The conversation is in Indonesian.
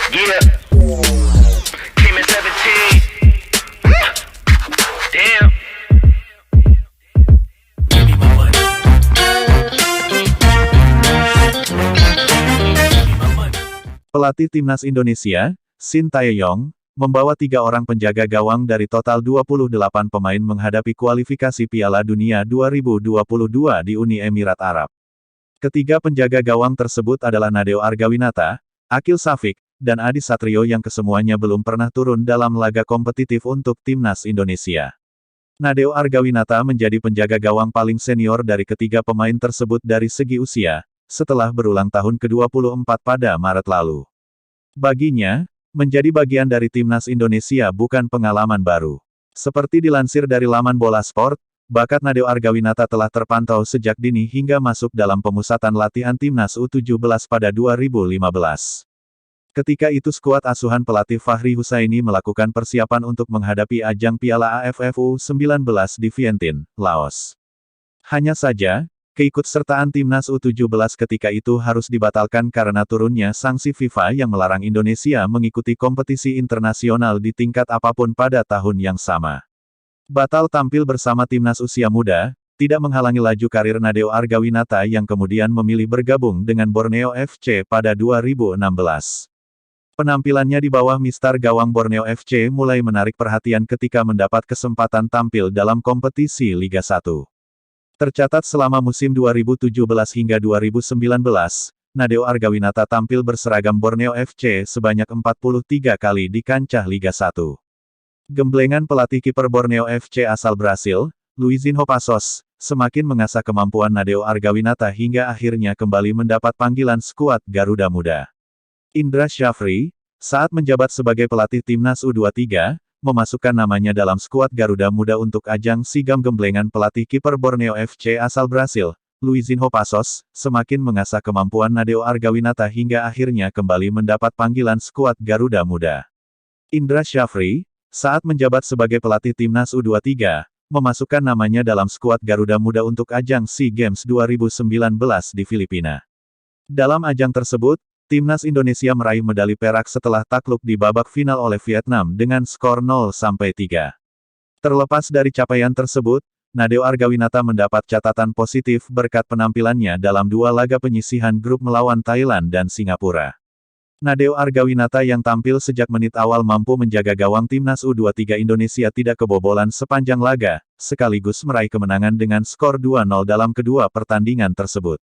Yeah. Came at 17. Damn. Pelatih Timnas Indonesia, Shin Tae-yong, membawa 3 orang penjaga gawang dari total 28 pemain menghadapi kualifikasi Piala Dunia 2022 di Uni Emirat Arab. Ketiga penjaga gawang tersebut adalah Nadeo Argawinata, Akil Safik, dan Adi Satrio yang kesemuanya belum pernah turun dalam laga kompetitif untuk Timnas Indonesia. Nadeo Argawinata menjadi penjaga gawang paling senior dari ketiga pemain tersebut dari segi usia, setelah berulang tahun ke-24 pada Maret lalu. Baginya, menjadi bagian dari Timnas Indonesia bukan pengalaman baru. Seperti dilansir dari laman Bola Sport, bakat Nadeo Argawinata telah terpantau sejak dini hingga masuk dalam pemusatan latihan Timnas U17 pada 2015. Ketika itu skuad asuhan pelatih Fahri Husaini melakukan persiapan untuk menghadapi ajang Piala AFF U19 di Vientiane, Laos. Hanya saja, keikutsertaan Timnas U17 ketika itu harus dibatalkan karena turunnya sanksi FIFA yang melarang Indonesia mengikuti kompetisi internasional di tingkat apapun pada tahun yang sama. Batal tampil bersama Timnas usia muda, tidak menghalangi laju karir Nadeo Argawinata yang kemudian memilih bergabung dengan Borneo FC pada 2016. Penampilannya di bawah mistar gawang Borneo FC mulai menarik perhatian ketika mendapat kesempatan tampil dalam kompetisi Liga 1. Tercatat selama musim 2017 hingga 2019, Nadeo Argawinata tampil berseragam Borneo FC sebanyak 43 kali di kancah Liga 1. Gemblengan pelatih kiper Borneo FC asal Brasil, Luizinho Passos, semakin mengasah kemampuan Nadeo Argawinata hingga akhirnya kembali mendapat panggilan skuad Garuda Muda. Indra Syafri, saat menjabat sebagai pelatih Timnas U23, memasukkan namanya dalam skuad Garuda Muda untuk ajang SEA Games. Gemblengan pelatih kiper Borneo FC asal Brasil, Luizinho Passos, semakin mengasah kemampuan Nadeo Argawinata hingga akhirnya kembali mendapat panggilan skuad Garuda Muda. Indra Syafri, saat menjabat sebagai pelatih Timnas U23, memasukkan namanya dalam skuad Garuda Muda untuk ajang SEA Games 2019 di Filipina. Dalam ajang tersebut, Timnas Indonesia meraih medali perak setelah takluk di babak final oleh Vietnam dengan skor 0-3. Terlepas dari capaian tersebut, Nadeo Argawinata mendapat catatan positif berkat penampilannya dalam 2 laga penyisihan grup melawan Thailand dan Singapura. Nadeo Argawinata yang tampil sejak menit awal mampu menjaga gawang Timnas U23 Indonesia tidak kebobolan sepanjang laga, sekaligus meraih kemenangan dengan skor 2-0 dalam kedua pertandingan tersebut.